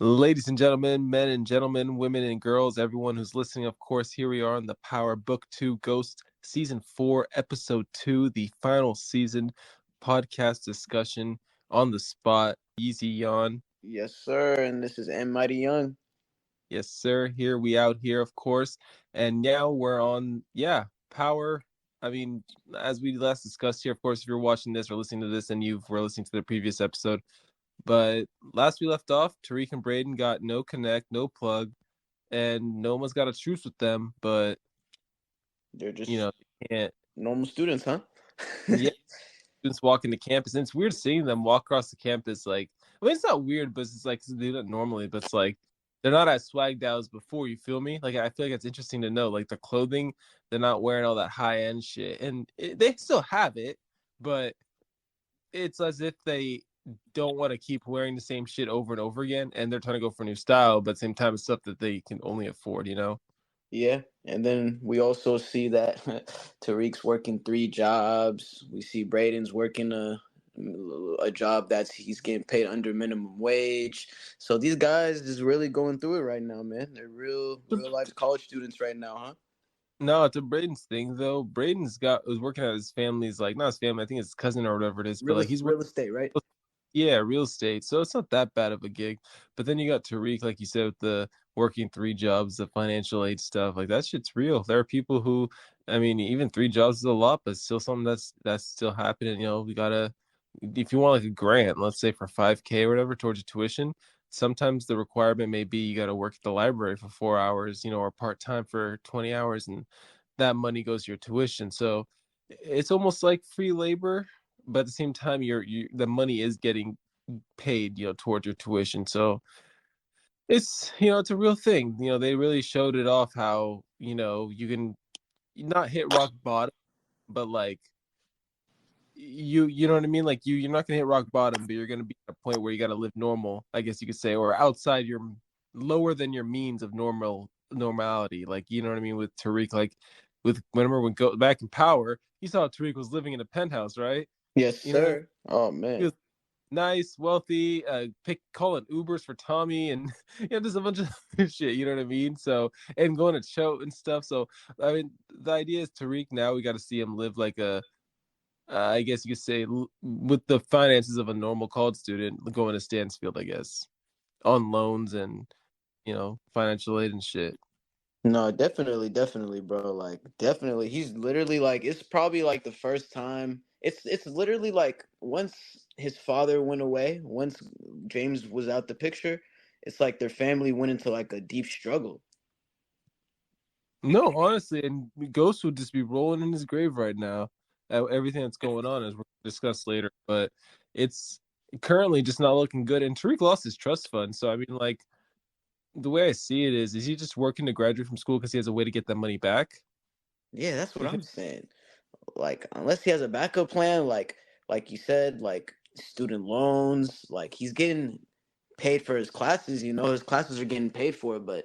Ladies and gentlemen, men and gentlemen, women and girls, everyone who's listening, of course, here we are on the Power Book 2 Ghost Season 4, Episode 2, the final season podcast discussion on the spot. Easy yawn. Yes, sir. And this is M Mighty Young. Yes, sir. Here we out here, of course. And now we're on, Power. I mean, as we last discussed here, of course, if you're watching this or listening to this and you were listening to the previous episode, but last we left off, Tariq and Braden got no connect, no plug, and no one's got a truce with them. But They're you know, just they can't. normal students, huh? Yeah, students walking the campus, and it's weird seeing them walk across the campus. Like, I mean, it's not weird, but it's like they do that normally. But it's like they're not as swagged out as before. You feel me? Like, I feel like it's interesting to know. Like the clothing, they're not wearing all that high end shit, and they still have it, but it's as if they don't want to keep wearing the same shit over and over again, and they're trying to go for new style, but at the same time, it's stuff that they can only afford. Yeah. And then we also see that Tariq's working 3 jobs. We see Braden's working a job he's getting paid under minimum wage. So these guys is really going through it right now, man. They're real life college students right now, huh? No, it's a Braden's thing though. Braden's got was working at his family's, like, not his family, I think his cousin or whatever it is, but Real like he's real working, estate, right? yeah, real estate. So it's not that bad of a gig. But then you got Tariq, like you said, with the working 3 jobs, the financial aid stuff. Like that shit's real. There are people who, I mean, even 3 jobs is a lot, but still something that's still happening. We gotta, if you want like a grant, let's say for 5K or whatever towards your tuition, sometimes the requirement may be you got to work at the library for 4 hours, or part time for 20 hours, and that money goes to your tuition. So it's almost like free labor, but at the same time, the money is getting paid, towards your tuition. So it's a real thing. They really showed it off how you can not hit rock bottom, but like you know what I mean? Like you're not gonna hit rock bottom, but you're gonna be at a point where you gotta live normal, I guess you could say, or outside your lower than your means of normality. Like, you know what I mean? With Tariq, like with whenever we go back in Power, you saw Tariq was living in a penthouse, right? Yes, You know, sir. Oh he man. was nice, wealthy, calling Ubers for Tommy, and just a bunch of shit. You know what I mean? So, and going to show and stuff. So, I mean, the idea is Tariq, now we got to see him live like a, I guess you could say, with the finances of a normal college student going to Stansfield, I guess, on loans and financial aid and shit. No, definitely, bro. Like, definitely, he's literally like, it's probably like the first time. It's literally like once his father went away, once James was out the picture, it's like their family went into like a deep struggle. No, honestly, and Ghost would just be rolling in his grave right now at everything that's going on, as we'll discuss later. But it's currently just not looking good. And Tariq lost his trust fund. So, I mean, like, the way I see it is he just working to graduate from school because he has a way to get that money back? Yeah, that's what You I'm think? saying. Like, unless he has a backup plan, like you said, like student loans, like he's getting paid for his classes. His classes are getting paid for, but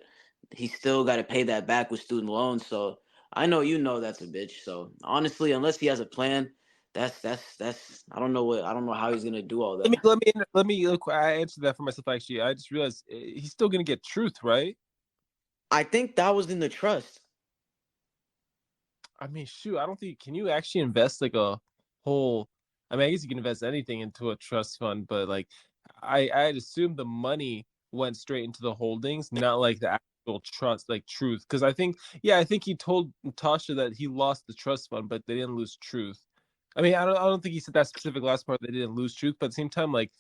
he still got to pay that back with student loans. So I know that's a bitch. So honestly, unless he has a plan, that's I don't know how he's gonna do all Let that. me let me let me look. I answered that for myself. Actually, I just realized he's still gonna get truth, right? I think that was in the trust. I mean, shoot, I don't think, can you actually invest like a whole? I mean, I guess you can invest anything into a trust fund, but like, I'd assume the money went straight into the holdings, not like the actual trust, like truth. Because I think he told Tasha that he lost the trust fund, but they didn't lose truth. I mean, I don't think he said that specific last part. They didn't lose truth, but at the same time, like,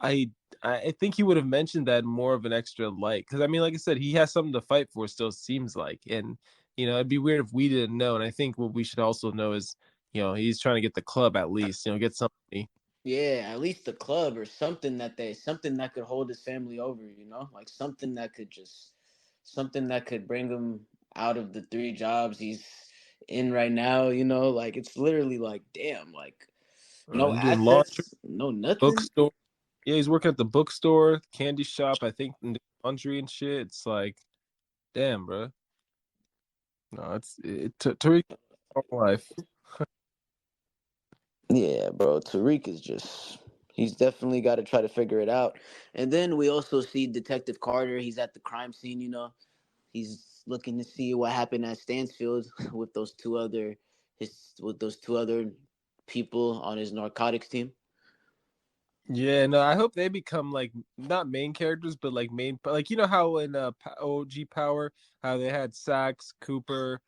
I I think he would have mentioned that more of an extra light, because I mean, like I said, he has something to fight for. Still seems like, and it'd be weird if we didn't know. And I think what we should also know is, he's trying to get the club at least, get something. Yeah, at least the club or something that could hold his family over, like something that could bring him out of the 3 jobs he's in right now, like it's literally like damn, like no Doing laundry, assets, no nothing. bookstore. Yeah, he's working at the bookstore, candy shop, I think, and laundry and shit. It's like, damn, bro. No, Tariq life. Yeah, bro, Tariq is just He's definitely got to try to figure it out. And then we also see Detective Carter. He's at the crime scene. He's looking to see what happened at Stansfield with those two other people on his narcotics team. Yeah, no, I hope they become like not main characters, but like like you know how in OG Power, how they had Sax, Cooper,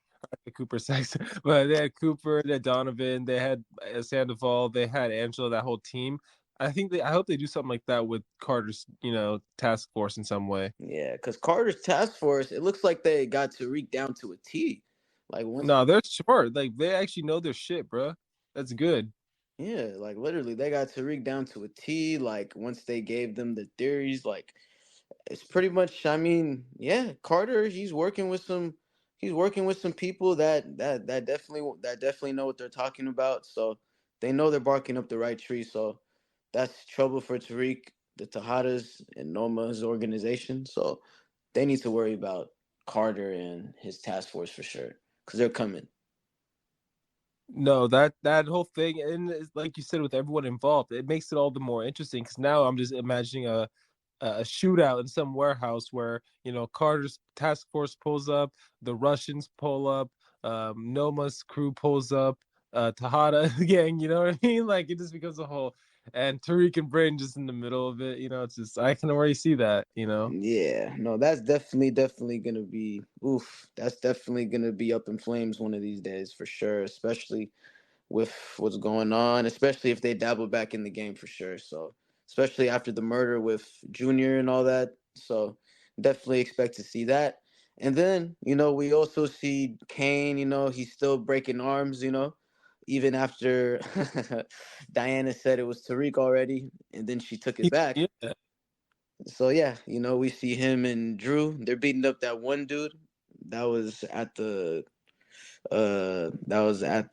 Cooper Sax, but they had Cooper, they had Donovan, they had Sandoval, they had Angela, that whole team. I hope they do something like that with Carter's, task force in some way. Yeah, because Carter's task force, it looks like they got Tariq down to a T. Like once, No, they're smart. Like they actually know their shit, bro. That's good. yeah, like literally, they got Tariq down to a T. Like once they gave them the theories, like it's pretty much. I mean, yeah, Carter, he's working with some people that definitely know what they're talking about. So they know they're barking up the right tree. So that's trouble for Tariq, the Tejadas, and Noma's organization. So they need to worry about Carter and his task force for sure because they're coming. No, that whole thing, and like you said, with everyone involved, it makes it all the more interesting. Because now I'm just imagining a shootout in some warehouse where Carter's task force pulls up, the Russians pull up, Noma's crew pulls up, Tahada gang. You know what I mean? Like it just becomes a whole, and Tariq and Brain just in the middle of it. It's just I can already see that. Yeah, no, that's definitely gonna be oof. That's definitely gonna be up in flames one of these days for sure. Especially with what's going on, especially if they dabble back in the game for sure. So, especially after the murder with Junior and all that. So, definitely expect to see that. And then, we also see Kane, he's still breaking arms, even after Diana said it was Tariq already, and then she took it back. Yeah, So, yeah, we see him and Drew. They're beating up that one dude that was at the gravesite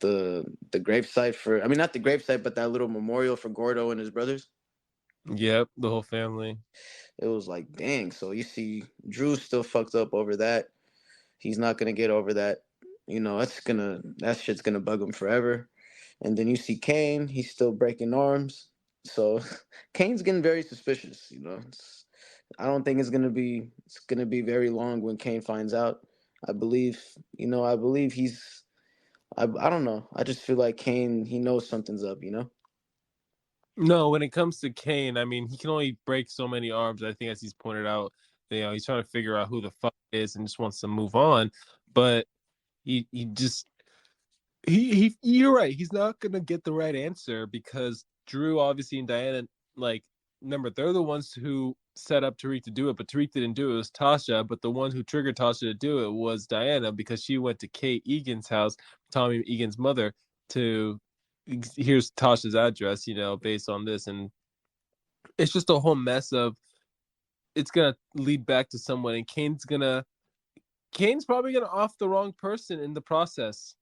for, I mean, not the gravesite, but that little memorial for Gordo and his brothers. yep, the whole family. It was like, dang. So you see Drew's still fucked up over that. He's not gonna get over that. That shit's gonna bug him forever. And then you see Kane, he's still breaking arms. So Kane's getting very suspicious. I don't think it's gonna be very long when Kane finds out. I believe I don't know. I just feel like Kane, he knows something's up. No, when it comes to Kane, I mean, he can only break so many arms. I think, as he's pointed out, he's trying to figure out who the fuck it is and just wants to move on. But he just you're right. He's not gonna get the right answer because Drew, obviously, and Diana, like, remember, they're the ones who set up Tariq to do it, but Tariq didn't do it. It was Tasha, but the one who triggered Tasha to do it was Diana because she went to Kate Egan's house, Tommy Egan's mother, to here's Tasha's address, based on this, and it's just a whole mess of it's gonna lead back to someone, and Kane's probably gonna off the wrong person in the process,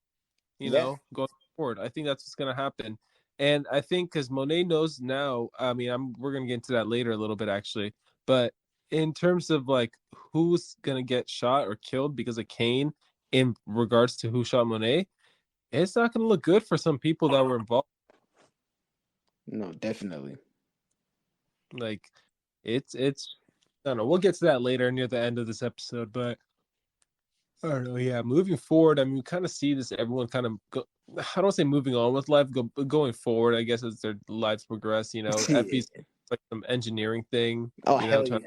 Yeah. going forward. I think that's what's gonna happen. And I think because Monet knows now, I mean, we're gonna get into that later a little bit actually, but in terms of like who's gonna get shot or killed because of Kane in regards to who shot Monet, it's not gonna look good for some people that were involved. No, definitely. Like it's I don't know. We'll get to that later near the end of this episode, but I don't know. Yeah, moving forward, I mean, we kind of see this. Everyone kind of I don't say moving on with life, going forward. I guess as their lives progress, Effie's Yeah. like some engineering thing, Oh, hell trying,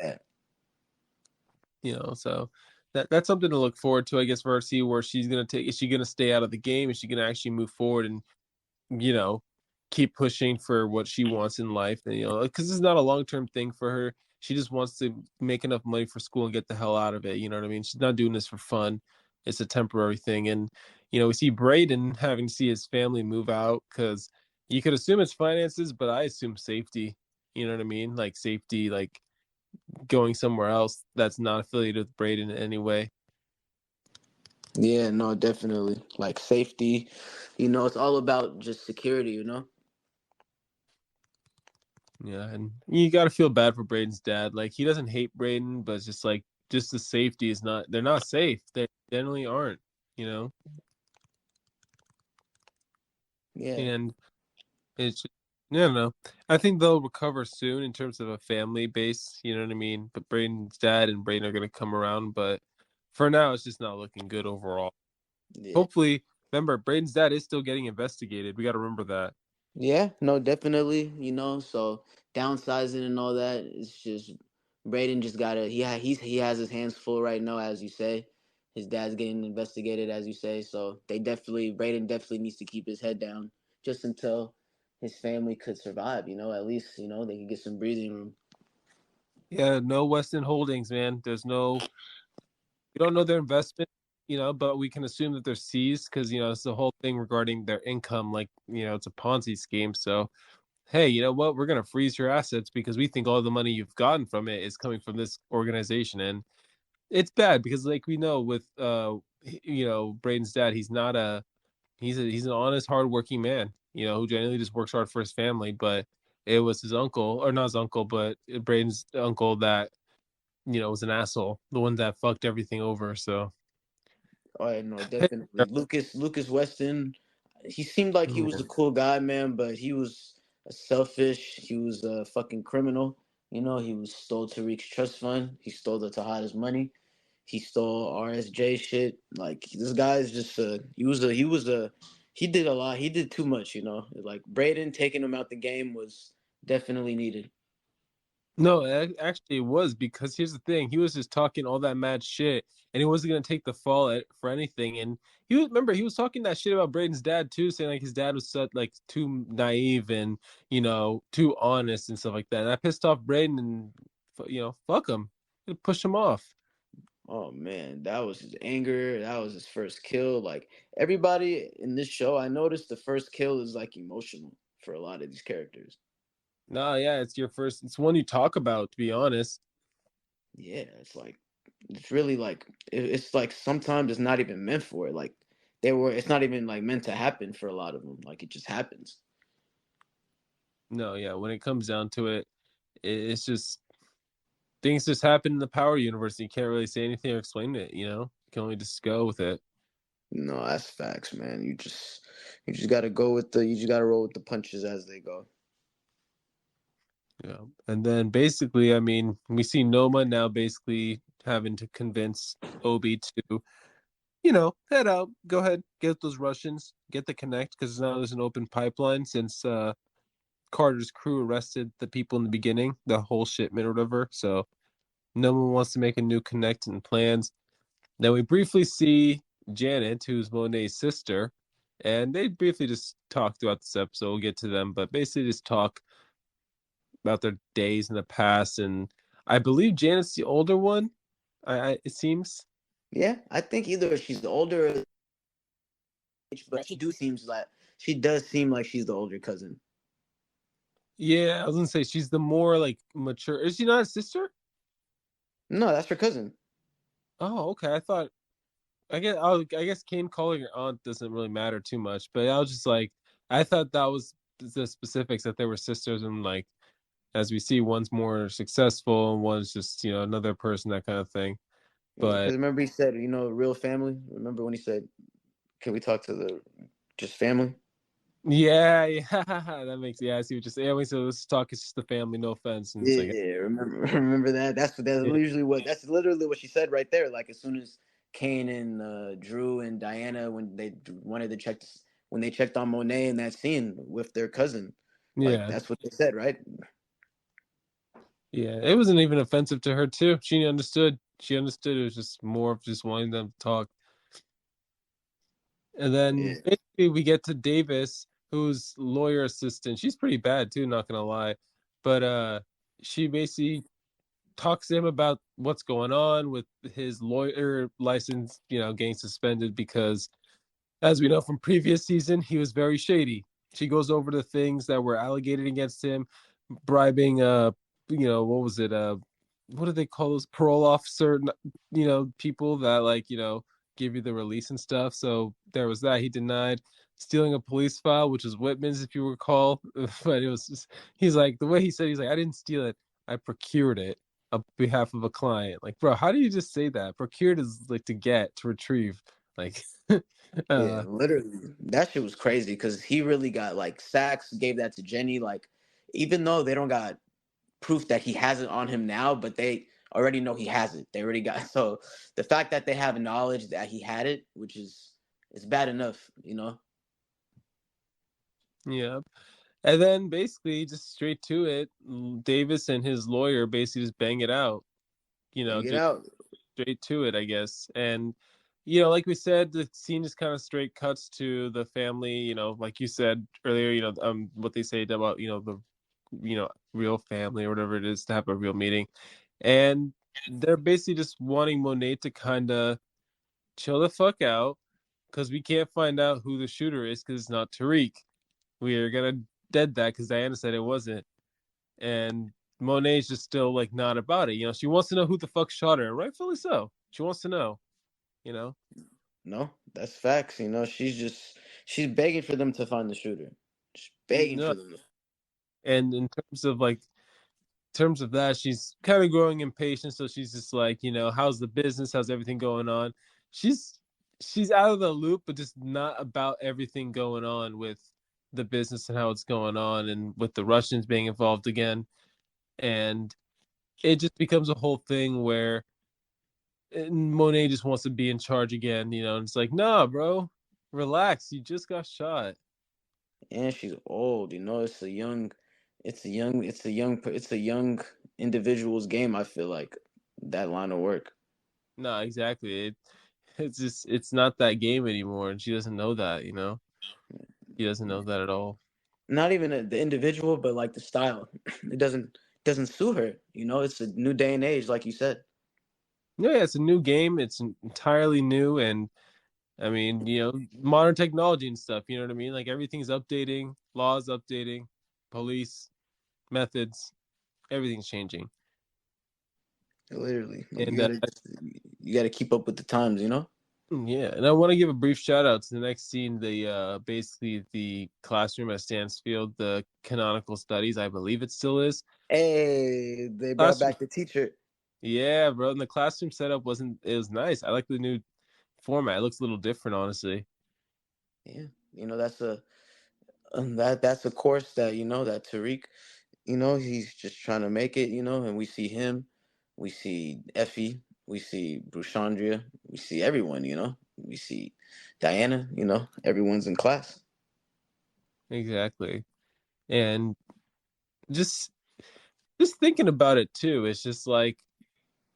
yeah. so that's something to look forward to. I guess for her, see where she's gonna take. Is she gonna stay out of the game? Is she gonna actually move forward and you know, keep pushing for what she wants in life. And, because it's not a long term thing for her. She just wants to make enough money for school and get the hell out of it. You know what I mean? She's not doing this for fun. It's a temporary thing. And, we see Braden having to see his family move out because you could assume it's finances, but I assume safety. You know what I mean? Like safety, like going somewhere else that's not affiliated with Braden in any way. Yeah, no, definitely. Like safety, it's all about just security. Yeah, and you got to feel bad for Braden's dad. Like he doesn't hate Braden, but it's just like just the safety is not. They're not safe. They generally aren't. You know, Yeah. and it's Yeah, no. I think they'll recover soon in terms of a family base. You know what I mean? But Braden's dad and Braden are going to come around. But for now, it's just not looking good overall. Yeah. Hopefully, remember, Braden's dad is still getting investigated. We got to remember that. Yeah, no, definitely, so downsizing and all that, it's just Braden just gotta he has his hands full right now, as you say. His dad's getting investigated, as you say, so Braden definitely needs to keep his head down just until his family could survive, at least, they could get some breathing room. Yeah, no Weston Holdings, man. We don't know their investment, but we can assume that they're seized because, it's the whole thing regarding their income. Like, it's a Ponzi scheme. So, hey, you know what? We're going to freeze your assets because we think all the money you've gotten from it is coming from this organization. And it's bad because, like, we know with, Braden's dad, he's an honest, hardworking man, who genuinely just works hard for his family. But it was his uncle, or not his uncle, but Braden's uncle that, was an asshole, the one that fucked everything over. So, Oh, yeah, no, definitely. Lucas Weston, he seemed like he was a cool guy, man, but he was a selfish. He was a fucking criminal. He was stole Tariq's trust fund. He stole the Tejada's money. He stole RSJ shit. Like this guy's just he did a lot. He did too much. Like Braden taking him out the game was definitely needed. No, actually, it was because here's the thing: he was just talking all that mad shit, and he wasn't gonna take the fall for anything. And remember, he was talking that shit about Braden's dad too, saying like his dad was such like too naive and too honest and stuff like that. And that pissed off Braden, and fuck him, push him off. Oh man, that was his anger. That was his first kill. Like everybody in this show, I noticed the first kill is like emotional for a lot of these characters. No, yeah, it's your first. It's one you talk about, to be honest. Yeah, it's like it's really like it's like sometimes it's not even meant for it. Like it's not even like meant to happen for a lot of them. Like it just happens. No, yeah, when it comes down to it, it's just things just happen in the power universe. And you can't really say anything or explain it. You can only just go with it. No, that's facts, man. You just gotta go with the you just gotta roll with the punches as they go. Yeah. And then basically, I mean, we see Noma now basically having to convince Obi to, head out, go ahead, get those Russians, get the connect, because now there's an open pipeline since Carter's crew arrested the people in the beginning, the whole shipment or whatever. So no one wants to make a new connect and plans. Then we briefly see Janet, who's Monet's sister, and they briefly just talk throughout this episode. We'll get to them, but basically just talk about their days in the past. And I believe Janet's the older one. It seems. Yeah, I think either she's older, but she does seem like she's the older cousin. Yeah, I was gonna say she's the more like mature. Is she not a sister? No, that's her cousin. Oh, okay. I guess Kane calling her aunt doesn't really matter too much. But I was just like, I thought that was the specifics that they were sisters, and like as we see, one's more successful and one's just another person, that kind of thing. Because But remember he said, real family. Remember when he said, "Can we talk to the just family?" yeah, yeah, that makes I see what you're saying. Yeah, wait, so let's talk. It's just the family, no offense, and it's like, Yeah, remember remember that? yeah, That's literally what she said right there. Like as soon as Kane and Drew and Diana when they wanted to check when they checked on Monet in that scene with their cousin, like yeah. that's what they said, right? Yeah, it wasn't even offensive to her too. She understood. She understood. It was just more of just wanting them to talk. And then Yeah, basically we get to Davis, who's lawyer assistant. She's pretty bad too, not gonna lie. But she basically talks to him about what's going on with his lawyer license, getting suspended because as we know from previous season, he was very shady. She goes over the things that were alleged against him, bribing what was it, what do they call those parole officer, people that like, give you the release and stuff. So there was that. He denied stealing a police file, which was Whitman's, if you recall. But it was just, he's like, the way he said, he's like, I didn't steal it, I procured it on behalf of a client. Like, bro, how do you just say that? Procured is like to get, to retrieve. Like, Yeah, uh, literally. That shit was crazy because he really got like sacks, gave that to Jenny. Like, even though they don't got proof that he has it on him now, but they already know he has it. They already got so the fact that they have knowledge that he had it, which is it's bad enough, you know. yeah. And then basically just straight to it, Davis and his lawyer basically just bang it out, Bang it just out. straight to it, I guess. And like we said, the scene just kind of straight cuts to the family, like you said earlier, what they say about, the real family or whatever it is to have a real meeting. And they're basically just wanting Monet to kind of chill the fuck out because we can't find out who the shooter is because it's not Tariq. We are gonna dead that because Diana said it wasn't, and Monet's just still like not about it. She wants to know who the fuck shot her, rightfully so. She wants to know. You know, No, that's facts. You know, she's begging for them to find the shooter. She's begging no. for them. And in terms of that, she's kind of growing impatient. So she's just like, how's the business? How's everything going on? She's she's out of the loop, but just not about everything going on with the business and how it's going on, and with the Russians being involved again. And it just becomes a whole thing where Monet just wants to be in charge again, and it's like, nah, bro, relax. You just got shot. And she's old. You know, it's a young individual's game. I feel like that line of work. No, exactly. It's not that game anymore, and she doesn't know that. She doesn't know that at all. Not even the individual, but like the style. It doesn't suit her. You know, it's a new day and age, like you said. No, yeah, it's a new game. It's entirely new, and I mean, modern technology and stuff. You know what I mean? Like everything's updating, laws updating, police methods, everything's changing. Literally, like And you gotta keep up with the times. You know. yeah, and I want to give a brief shout out to the next scene, the basically the classroom at Stansfield, the canonical studies, I believe it still is. Hey, they brought Classroom, back the teacher. yeah, bro. And the classroom setup wasn't it was nice. I like the new format. It looks a little different, honestly. Yeah, you know that's a course that that Tariq. He's just trying to make it. And we see him, we see Effie, we see Brushandria, we see everyone. We see Diana. Everyone's in class. Exactly. And just just thinking about it too, it's just like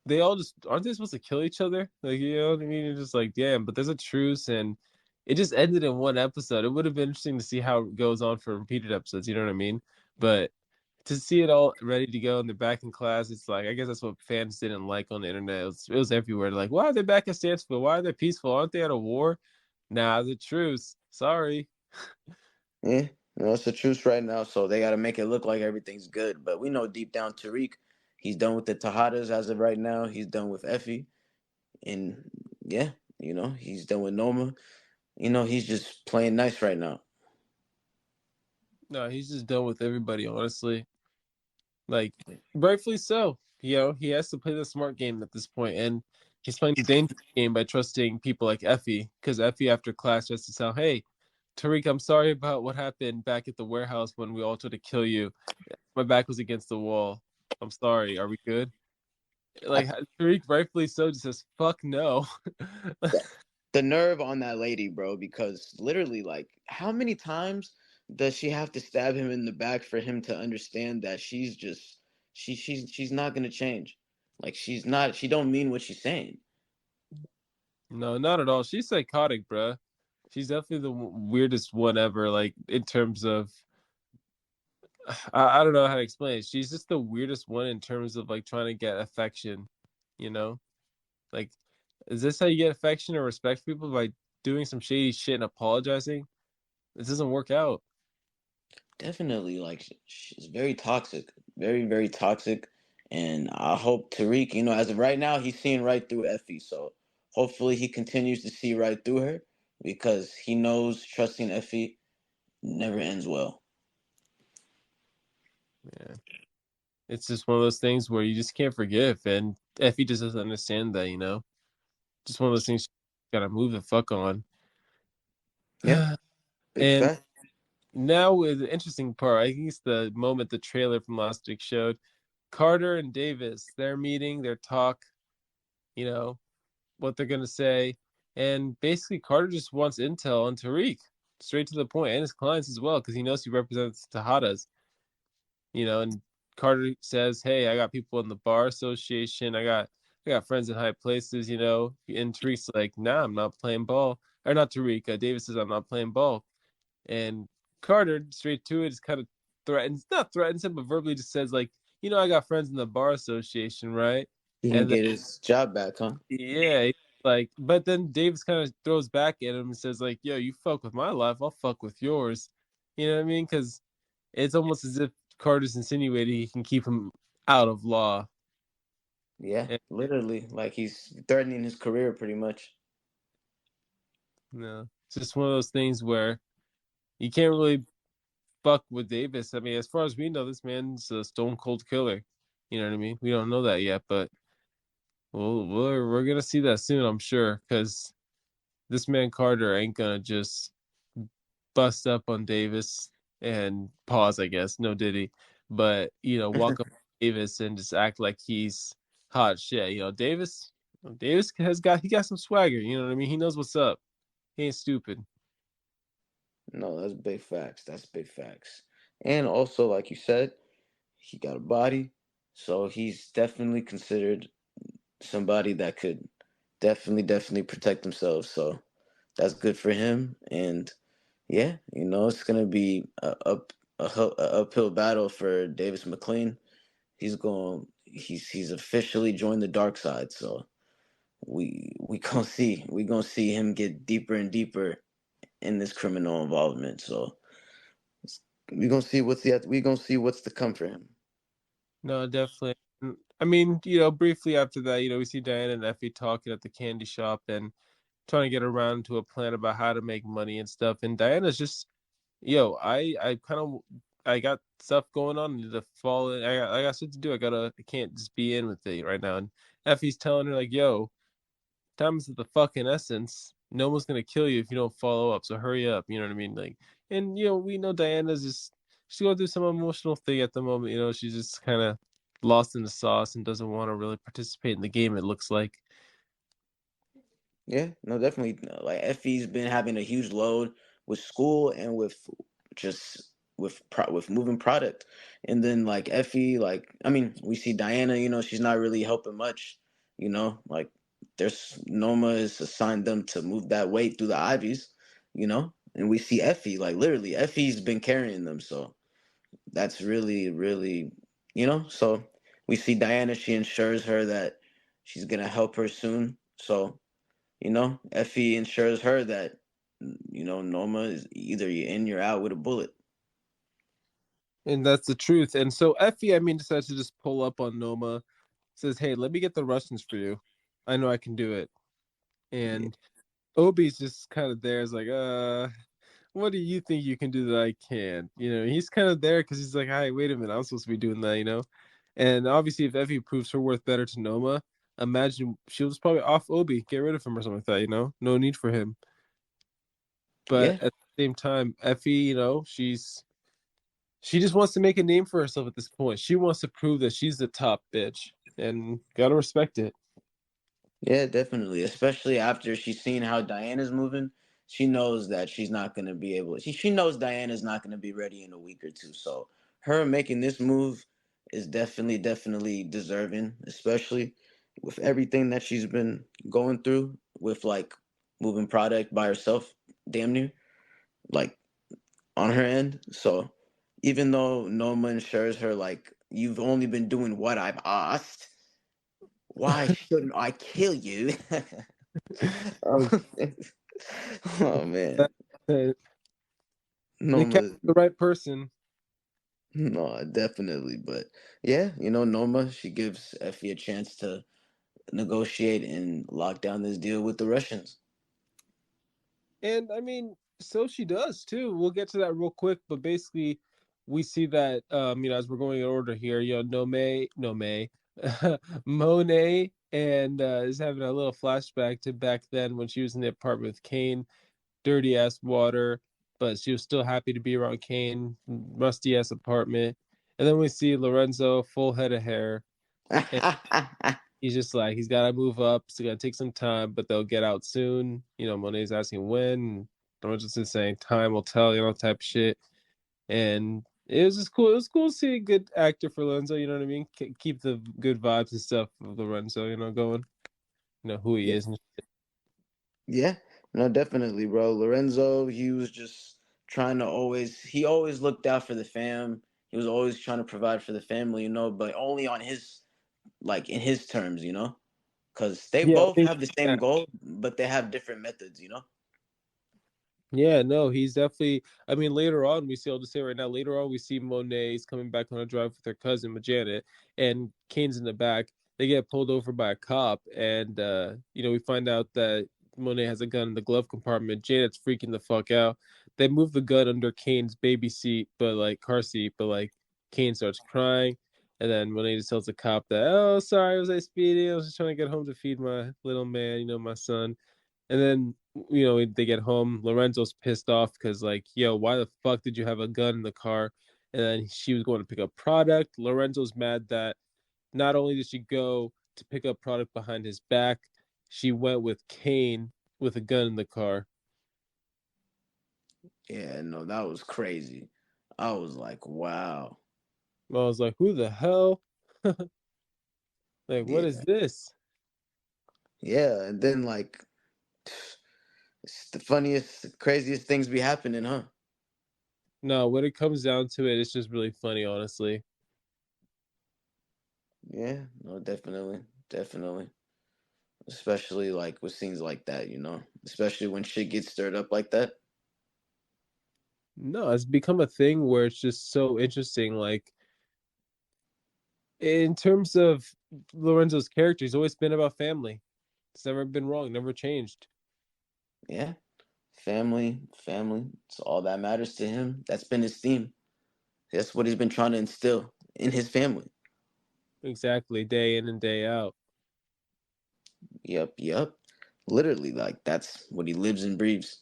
they all just aren't they supposed to kill each other? Like, you know what I mean? You're just like, damn, but there's a truce, and it just ended in one episode. It would have been interesting to see how it goes on for repeated episodes, you know what I mean? But to see it all ready to go and they're back in class, it's like I guess that's what fans didn't like on the internet. It was everywhere. They're like, why are they back at Stanford? Why are they peaceful? Aren't they at a war? Nah, the truce. Sorry. Yeah, it's the truth right now, so they got to make it look like everything's good. But we know deep down, Tariq, he's done with the Tejadas as of right now. He's done with Effie, and yeah, he's done with Noma. He's just playing nice right now. No, he's just done with everybody, honestly. Like, rightfully so. He has to play the smart game at this point, and he's playing the dangerous game by trusting people like Effie, because Effie, after class, has to tell, "Hey, Tariq, I'm sorry about what happened back at the warehouse when we all tried to kill you. My back was against the wall. I'm sorry. Are we good?" I, Like Tariq, rightfully so, just says, "Fuck no." the nerve on that lady, bro, because literally, like, how many times does she have to stab him in the back for him to understand that she's just she's not gonna change? Like, she don't mean what she's saying. No, not at all. She's psychotic, bruh. She's definitely the weirdest one ever. Like in terms of I don't know how to explain it. She's just the weirdest one in terms of like trying to get affection, you know? Like, is this how you get affection or respect for people by doing some shady shit and apologizing? This doesn't work out. Definitely, like, she's very toxic, very, very toxic. And I hope Tariq, as of right now, he's seeing right through Effie. So hopefully he continues to see right through her because he knows trusting Effie never ends well. Yeah. It's just one of those things where you just can't forgive. And Effie just doesn't understand that, Just one of those things. gotta move the fuck on. Yeah, big And fact. now with the interesting part, I think it's the moment the trailer from last week showed. Carter and Davis, their meeting, their talk, you know, what they're gonna say. And basically Carter just wants intel on Tariq. Straight to the point, and his clients as well, because he knows he represents Tejadas, and Carter says, hey, I got people in the bar association, I got friends in high places, and Tariq's like, nah, I'm not playing ball. Or not Tariq, Davis says, I'm not playing ball. And Carter, straight to it, just kind of not threatens him, but verbally just says, like, I got friends in the bar association, right? He can And then, get his job back, huh? yeah, like, but then Davis kind of throws back at him and says, like, yo, you fuck with my life, I'll fuck with yours. You know what I mean? Because it's almost as if Carter's insinuating he can keep him out of law. Yeah, And, literally, like he's threatening his career pretty much. it's just one of those things where you can't really fuck with Davis. I mean, as far as we know, this man's a stone cold killer. You know what I mean? We don't know that yet, but we're gonna see that soon, I'm sure, because this man Carter ain't gonna just bust up on Davis and pause, I guess, no Diddy, but walk up Davis and just act like he's hot shit. Davis he got some swagger. You know what I mean? He knows what's up. He ain't stupid. No, that's big facts. That's big facts. And also, like you said, he got a body, so he's definitely considered somebody that could definitely protect himself. So that's good for him. And yeah, it's gonna be a uphill battle for Davis McLean. He's officially joined the dark side. So we gonna see him get deeper and deeper in this criminal involvement. So we gonna see what's to come for him. No, definitely. I mean, briefly after that, we see Diana and Effie talking at the candy shop and trying to get around to a plan about how to make money and stuff. And Diana's just, I got stuff going on. I need to fall in. I got shit to do. I can't just be in with it right now. And Effie's telling her like, yo, time is of the fucking essence. No one's gonna kill you if you don't follow up. So hurry up. You know what I mean? Like, and we know Diana's just she's going through some emotional thing at the moment. She's just kind of lost in the sauce and doesn't want to really participate in the game. It looks like. Yeah, no, definitely. Like Effie's been having a huge load with school and just with moving product, and then like Effie, like I mean, we see Diana. She's not really helping much. Like there's Noma has assigned them to move that weight through the Ivies. And we see Effie, like literally, Effie's been carrying them. So that's really, really, So we see Diana. She ensures her that she's gonna help her soon. So Effie ensures her that Noma is either you're in, you're out with a bullet. And that's the truth. And so Effie, I mean, decides to just pull up on Noma, says, hey, let me get the Russians for you. I know I can do it. Yeah, And Obi's just kind of there, is like, what do you think you can do that I can? He's kind of there because he's like, hi, wait a minute, I'm supposed to be doing that. And obviously, if Effie proves her worth better to Noma, imagine she was probably off Obi, get rid of him or something like that. No need for him. But yeah, at the same time, Effie, she just wants to make a name for herself at this point. She wants to prove that she's the top bitch, and gotta respect it. yeah, definitely. Especially after she's seen how Diana's moving, she knows that she's not gonna be able. She knows Diana's not gonna be ready in a week or two. So her making this move is definitely deserving, especially with everything that she's been going through with like moving product by herself, damn near. Like on her end. So even though Noma ensures her like you've only been doing what I've asked, why shouldn't I kill you? Oh, oh, oh, man, they Noma, kept the right person. no, definitely, but yeah, Noma, she gives Effie a chance to negotiate and lock down this deal with the Russians. And I mean, so she does too. We'll get to that real quick, but basically, we see that as we're going in order here, Nome, Monet, and is having a little flashback to back then when she was in the apartment with Kane, dirty ass water, but she was still happy to be around Kane, rusty ass apartment. And then we see Lorenzo, full head of hair, and he's just like he's got to move up. It's gonna take some time, but they'll get out soon. Monet's asking when. Lorenzo's just saying time will tell, type shit. And it was just cool. It was cool to see a good actor for Lorenzo. You know what I mean? Keep the good vibes and stuff of Lorenzo. Going. Who he Yeah, is. yeah, no, definitely, bro. Lorenzo, he was just trying to he always looked out for the fam. He was always trying to provide for the family, but only on his, like, in his terms, because they Yeah, both have the same goal, but they have different methods. yeah, no, he's definitely. I mean, later on, we see. I'll just say right now. Later on, we see Monet's coming back on a drive with her cousin, Janet, and Kane's in the back. They get pulled over by a cop, and we find out that Monet has a gun in the glove compartment. Janet's freaking the fuck out. They move the gun under Kane's baby seat, but like car seat, but like Kane starts crying, and then Monet just tells the cop that, "Oh, sorry, was I speeding? I was just trying to get home to feed my little man, my son." And then they get home. Lorenzo's pissed off because like, yo, why the fuck did you have a gun in the car? And then she was going to pick up product. Lorenzo's mad that not only did she go to pick up product behind his back, she went with Kane with a gun in the car. Yeah, no, that was crazy. I was like, wow. I was like, who the hell? Like, what is Yeah, this? yeah, and then like, it's the funniest, craziest things be happening, huh? No, when it comes down to it, it's just really funny, honestly. Yeah, no, definitely, definitely. Especially like with scenes like that. Especially when shit gets stirred up like that. No, it's become a thing where it's just so interesting. Like, in terms of Lorenzo's character, he's always been about family. It's never been wrong, never changed. Yeah, family, family. It's all that matters to him. That's been his theme. That's what he's been trying to instill in his family. Exactly, day in and day out. Yep, yep. Literally, like that's what he lives and breathes.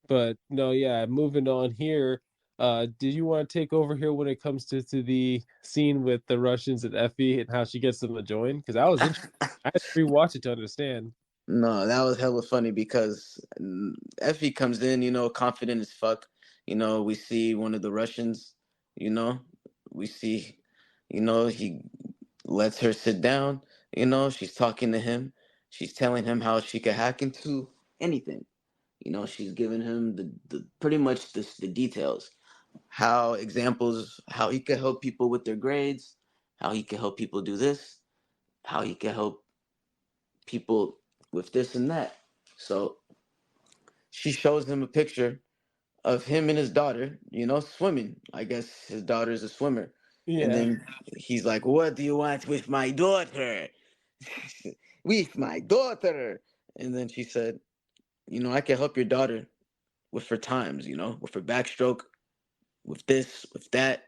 But no, yeah, moving on here. Did you want to take over here when it comes to the scene with the Russians and Effie and how she gets them to join? Because I was interested. I had to rewatch it to understand. No, that was hella funny because Effie comes in, confident as fuck. We see one of the Russians, you know, we see, he lets her sit down, she's talking to him. She's telling him how she could hack into anything. She's giving him the pretty much the details, how he could help people with their grades, how he could help people do this, how he could help people with this and that. So she shows him a picture of him and his daughter, swimming. I guess his daughter's a swimmer. And Yeah. then he's like, "What do you want with my daughter?" With my daughter. And then she said, "I can help your daughter with her times, with her backstroke, with this, with that.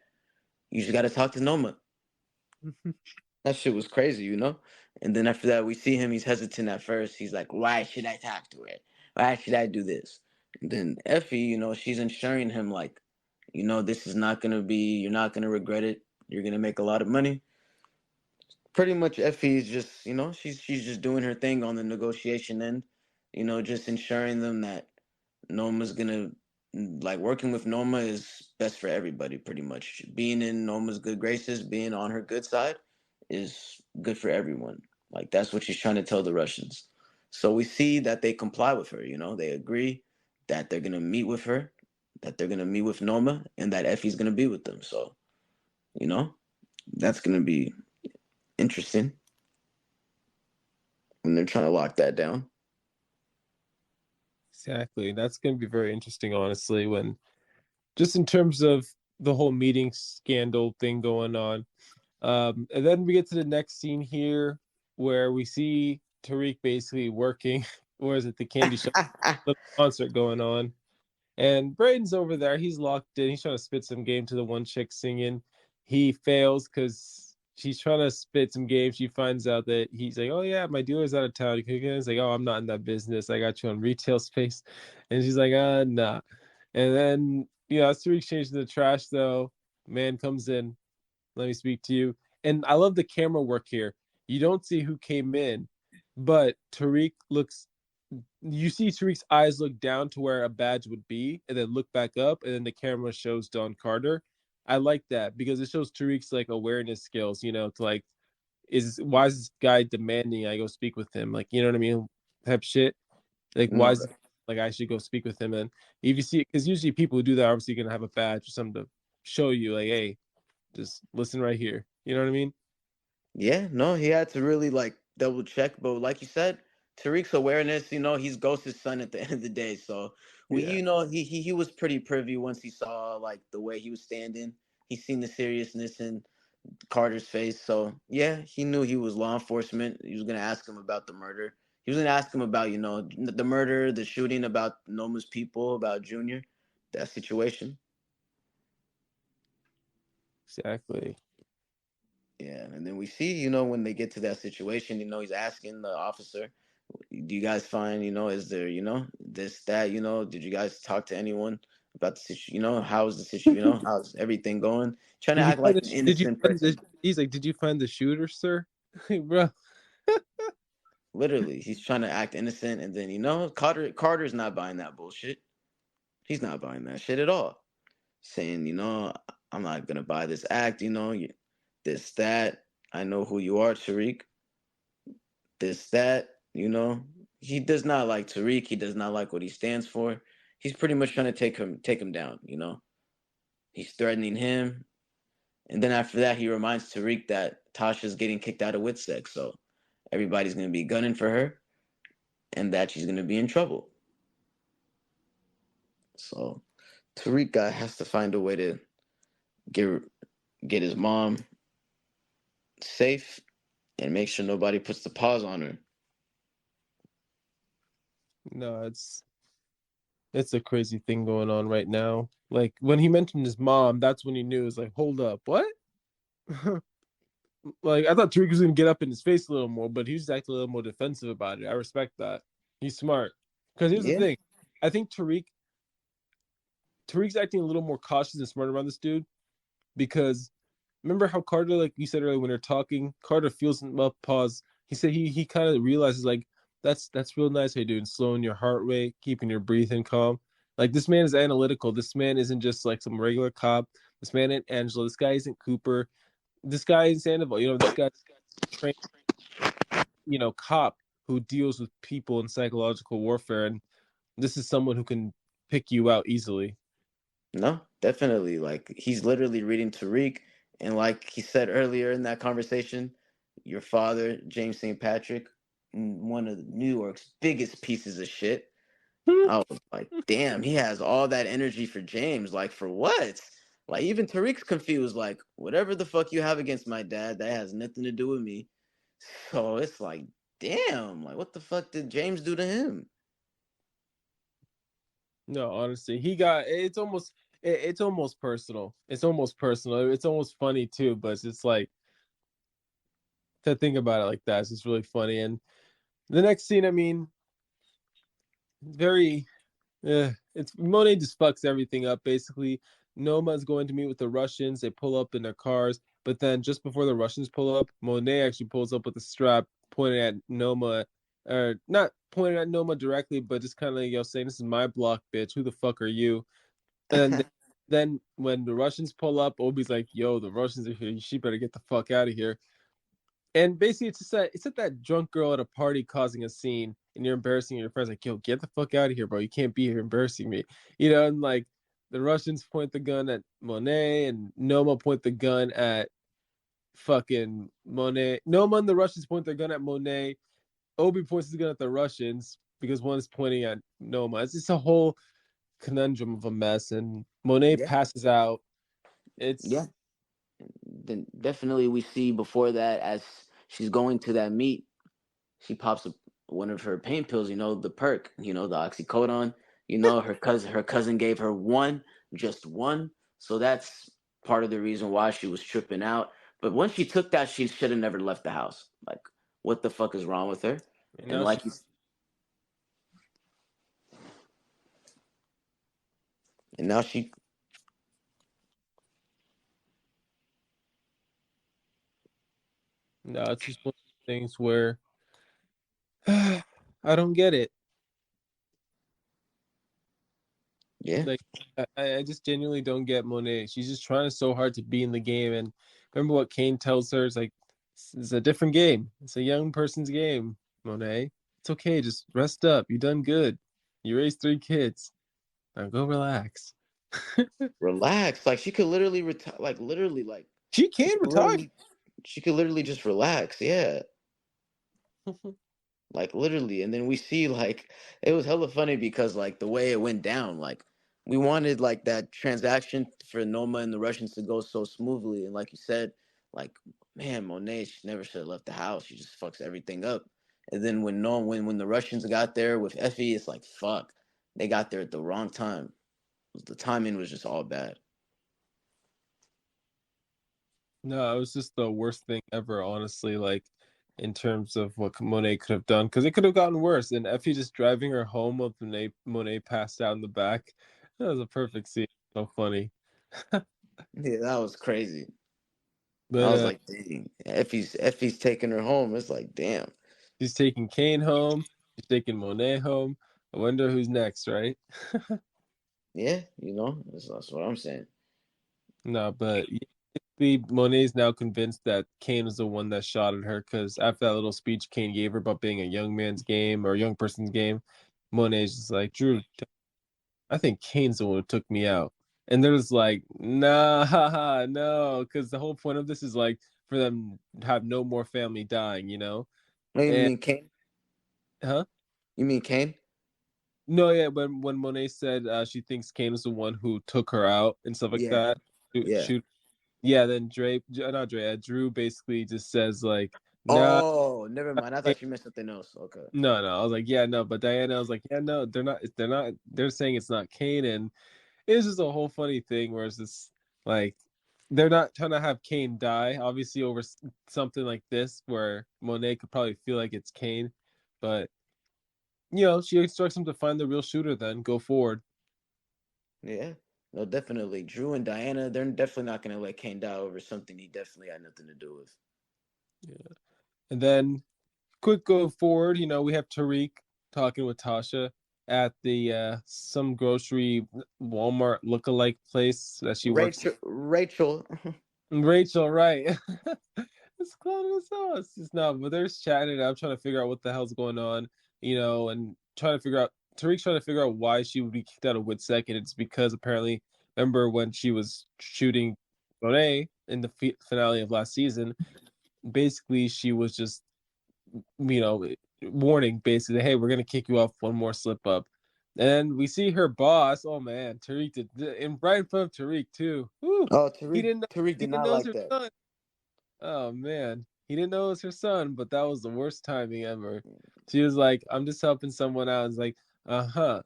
You just got to talk to Noma." That shit was crazy. And then after that, we see him. He's hesitant at first. He's like, "Why should I talk to her? Why should I do this?" And then Effie, she's ensuring him like, this is not gonna be. You're not gonna regret it. You're gonna make a lot of money. Pretty much, Effie is just, she's just doing her thing on the negotiation end. Just ensuring them that Noma's gonna, like, working with Noma is best for everybody. Pretty much, being in Noma's good graces, being on her good side, is good for everyone. Like that's what she's trying to tell the Russians. So we see that they comply with her. They agree that they're gonna meet with her, that they're gonna meet with Noma, and that Effie's gonna be with them. So you know that's gonna be interesting when they're trying to lock that down. Exactly. That's going to be very interesting, honestly, when just in terms of the whole meeting scandal thing going on. And then we get to the next scene here where we see Tariq basically working, or is it the candy shop, the concert going on. And Braden's over there. He's locked in. He's trying to spit some game to the one chick singing. He fails because she's trying to spit some game. She finds out that he's like, "Oh yeah, my dealer's out of town." He's like, "Oh, I'm not in that business. I got you on retail space," and she's like, Nah." And then that's Tariq changing the trash though. Man comes in. Let me speak to you. And I love the camera work here. You don't see who came in, but Tariq looks. You see Tariq's eyes look down to where a badge would be, and then look back up, and then the camera shows Don Carter. I like that because it shows Tariq's like awareness skills. To like, why is this guy demanding I go speak with him? Like, you know what I mean? Type shit. Like, why No, is like I should go speak with him? And if you see, because usually people who do that are obviously gonna have a badge or something to show you, like, hey, just listen right here. You know what I mean? yeah, no, he had to really like double check. But like you said, Tariq's awareness, he's Ghost's son at the end of the day. So Yeah, he was pretty privy once he saw like the way he was standing. He seen the seriousness in Carter's face. So yeah, he knew he was law enforcement. He was gonna ask him about the murder. He was gonna ask him about, the murder, the shooting, about Noma's people, about Junior, that situation. exactly. Yeah, and then we see, when they get to that situation, he's asking the officer, "Do you guys find, is there, this, that, did you guys talk to anyone about the situation? How's the situation? How's everything going?" Trying to Did you act find like the? an Did you innocent find the? person. He's like, did you find the shooter, sir? Bro, Literally, he's trying to act innocent, and then Carter's not buying that bullshit. He's not buying that shit at all. Saying, "I'm not gonna buy this act. This, that. I know who you are, Tariq. This, that, he does not like Tariq. He does not like what he stands for. He's pretty much trying to take him down. He's threatening him. And then after that, he reminds Tariq that Tasha's getting kicked out of WITSEC. So everybody's going to be gunning for her and that she's going to be in trouble. So Tariq guy has to find a way to get get his mom safe and make sure nobody puts the paws on her. no, it's a crazy thing going on right now. Like when he mentioned his mom, that's when he knew. It's like, hold up, what? Like I thought Tariq was gonna get up in his face a little more, but he was acting a little more defensive about it. I respect that. He's smart. Because here's the Yeah. thing, I think Tariq's acting a little more cautious and smart around this dude because remember how Carter, like you said earlier, when they're talking, Carter feels him up, pause. He said he kind of realizes like that's real nice how you're doing, slowing your heart rate, keeping your breathing calm. Like this man is analytical. This man isn't just like some regular cop. This man ain't Angela. This guy isn't Cooper. This guy is Sandoval. This guy trained, cop who deals with people in psychological warfare, and this is someone who can pick you out easily. No, definitely. Like he's literally reading Tariq, and like he said earlier in that conversation, your father, James St. Patrick, one of New York's biggest pieces of shit. I was like, damn, he has all that energy for James. Like for what? Like even Tariq's confused. Like whatever the fuck you have against my dad, that has nothing to do with me. So it's like, damn, like what the fuck did James do to him? No, honestly, he got it's almost personal. It's almost personal. It's almost funny too, but it's just like to think about it like that. It's just really funny. And the next scene, I mean, very it's Monet just fucks everything up basically. Noma's going to meet with the Russians. They pull up in their cars, but then just before the Russians pull up, Monet actually pulls up with a strap pointing at Noma, or not pointing at Noma directly, but just kind of saying, "This is my block, bitch. Who the fuck are you?" And then when the Russians pull up, Obi's like, "Yo, the Russians are here. She better get the fuck out of here." And basically, it's at that drunk girl at a party causing a scene, and you're embarrassing your friends. Like, "Yo, get the fuck out of here, bro. You can't be here embarrassing me." And like the Russians point the gun at Monet, and Noma point the gun at fucking Monet. Noma and the Russians point their gun at Monet. Obi points his gun at the Russians because one is pointing at Noma. It's just a whole conundrum of a mess, and Monet Yeah, passes out. yeah. It's Then definitely we see before that as she's going to that meet, she pops one of her pain pills, the perk, the oxycodone. Her cousin gave her one, just one. So that's part of the reason why she was tripping out. But once she took that, she should have never left the house. Like, what the fuck is wrong with her? And And now she, like you, and now she, no, it's just one of those things where I don't get it. yeah, Like I just genuinely don't get Monet. She's just trying so hard to be in the game. And remember what Kane tells her? It's like it's a different game. It's a young person's game, Monet. It's okay. Just rest up. You done good. You raised three kids. Now go relax. relax. Like she could literally retire. Like literally, like She she can could retire. literally, she could literally just relax. Yeah, like literally. And then we see like it was hella funny because like the way it went down. Like we wanted like that transaction for Noma and the Russians to go so smoothly. And like you said, like man, Monet, she never should have left the house. She just fucks everything up. And then when no when the Russians got there with Effie, it's like fuck, they got there at the wrong time. The timing was just all bad. No, it was just the worst thing ever, honestly, like in terms of what Monet could have done, because it could have gotten worse. And Effie just driving her home with Monet passed out in the back. That was a perfect scene. So funny. Yeah, that was crazy. I But was like, dang, Effie's taking her home. It's like, damn. she's taking Kane home. She's taking Monet home. I wonder who's next, right? Yeah, that's what I'm saying. No, but basically, Monet's now convinced that Kane was the one that shot at her because after that little speech Kane gave her about being a young man's game or a young person's game, Monet's just like, Drew, I think Kane's the one who took me out. And there's like, nah, haha, no, because the whole point of this is like for them to have no more family dying, you know? Oh, you And mean Kane? huh? You mean Kane? No, yeah, when Monet said she thinks Kane was the one who took her out and stuff like Yeah, that, yeah. shoot, yeah, then not Dre, Drew basically just says like, nah, Oh, never mind. I thought you meant something else. Okay. no, no. I was like, yeah, no, but Diana, I was like, yeah, no, they're not, they're saying it's not Kane, and it's just a whole funny thing where it's just like they're not trying to have Kane die, obviously over something like this where Monet could probably feel like it's Kane, but she instructs him to find the real shooter, then go forward. Yeah. No, definitely. Drew and Diana, they're definitely not gonna let Kane die over something he definitely had nothing to do with. Yeah. And then quick go forward, we have Tariq talking with Tasha at the some grocery Walmart lookalike place that she works. Rachel. Rachel, right? It's close to us. It's not, but they're chatting it up, trying to figure out what the hell's going on, and trying to figure out. Tariq's trying to figure out why she would be kicked out of Witsec, and it's because apparently, remember when she was shooting Monet in the finale of last season? Basically, she was just you know, warning basically, hey, we're gonna kick you off one more slip up. And we see her boss. Oh man, Tariq did right in front of Tariq too. Woo! Oh, He Tariq didn't know. Tariq He did didn't not know it was like her that. son. Oh man, he didn't know it was her son. But that was the worst timing ever. She was like, "I'm just helping someone out." It's like,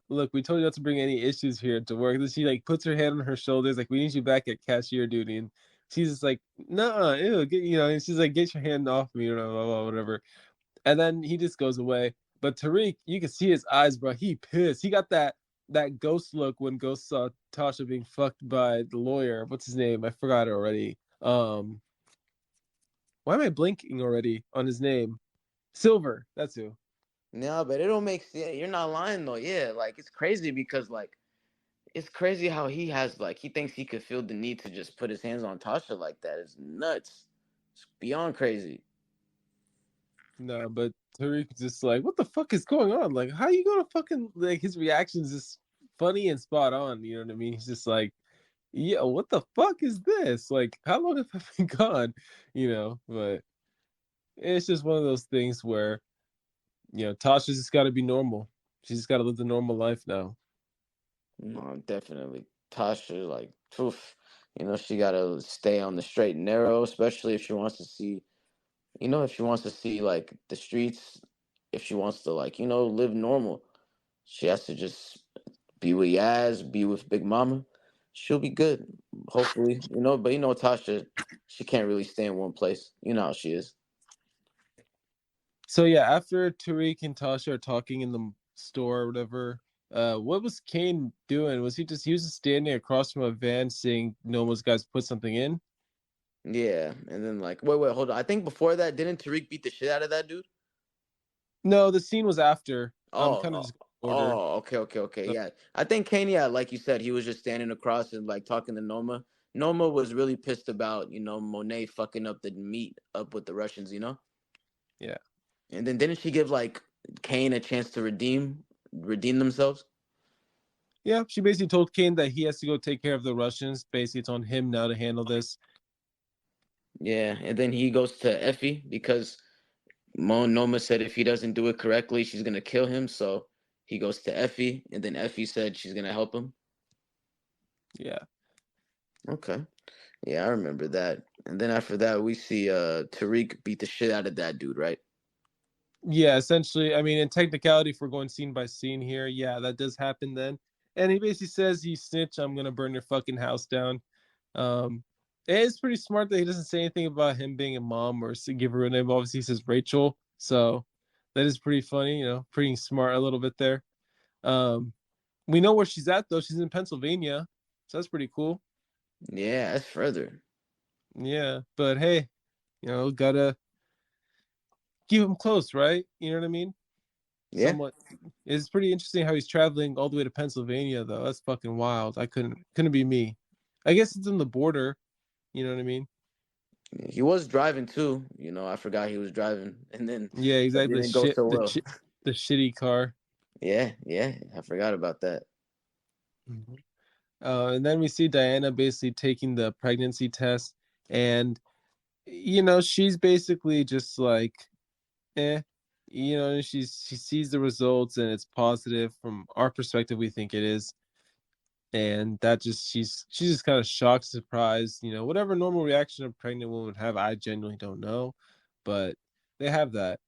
Look, we told you not to bring any issues here to work. Then she like puts her hand on her shoulders, like, "We need you back at cashier duty." And she's just like, "Nah, ew, And she's like, "Get your hand off me," or blah, blah, blah, whatever. And then he just goes away. But Tariq, you can see his eyes, bro. He pissed. He got that ghost look when Ghost saw Tasha being fucked by the lawyer. What's his name? I forgot it already. Why am I blinking already on his name? Silver. That's who. No, but it don't make sense. You're not lying though. Yeah, like it's crazy because like it's crazy how he thinks he could feel the need to just put his hands on Tasha like that. It's nuts. It's beyond crazy. No, but Tariq just like, what the fuck is going on? Like, how you gonna fucking like his reactions is funny and spot on. You know what I mean? He's just like, yeah, what the fuck is this? Like, how long have I been gone? But it's just one of those things where Tasha's just got to be normal. She's just got to live the normal life now. No, definitely. Tasha, like, oof, she gotta stay on the straight and narrow, especially if she wants to see, if she wants to see like the streets, if she wants to like, live normal. She has to just be with Yaz, be with Big Mama. she'll be good, hopefully. But Tasha, she can't really stay in one place. You know how she is. So yeah, after Tariq and Tasha are talking in the store or whatever, what was Kane doing? He was just standing across from a van saying Noma's guys put something in? Yeah, and then like, wait, hold on. I think before that, didn't Tariq beat the shit out of that dude? No, the scene was after. I'm Oh, kind of oh, just order. okay. So, Yeah, I think Kane, yeah, like you said, he was just standing across and like talking to Noma. Noma was really pissed about Monet fucking up the meet up with the Russians. yeah. And then didn't she give like Kane a chance to redeem themselves? Yeah, she basically told Kane that he has to go take care of the Russians. Basically, it's on him now to handle this. Yeah, and then he goes to Effie because Noma said if he doesn't do it correctly, she's gonna kill him. So he goes to Effie, and then Effie said she's gonna help him. Yeah. Okay, yeah, I remember that. And then after that, we see Tariq beat the shit out of that dude, right? Yeah, essentially, I mean, in technicality, if we're going scene by scene here, yeah, that does happen then. And he basically says, "You snitch, I'm gonna burn your fucking house down." Um, it's pretty smart that he doesn't say anything about him being a mom or give her a name. Obviously, he says Rachel, so that is pretty funny. Pretty smart a little bit there. Um, we know where she's at though. She's in Pennsylvania, so that's pretty cool. Yeah, that's further. Yeah, but hey, gotta keep him close, right? You know what I mean? Yeah, Somewhat. It's pretty interesting how he's traveling all the way to Pennsylvania, though. That's fucking wild. I couldn't be me. I guess it's in the border. You know what I mean? he was driving too. I forgot he was driving, and then Yeah, it exactly. didn't go so well. The shitty car. Yeah, I forgot about that. Mhm. And then we see Diana basically taking the pregnancy test, and she's basically just like, eh. She sees the results and it's positive from our perspective. We think it is, and that just she's just kind of shocked, surprised, whatever normal reaction a pregnant woman would have. I genuinely don't know, but they have that.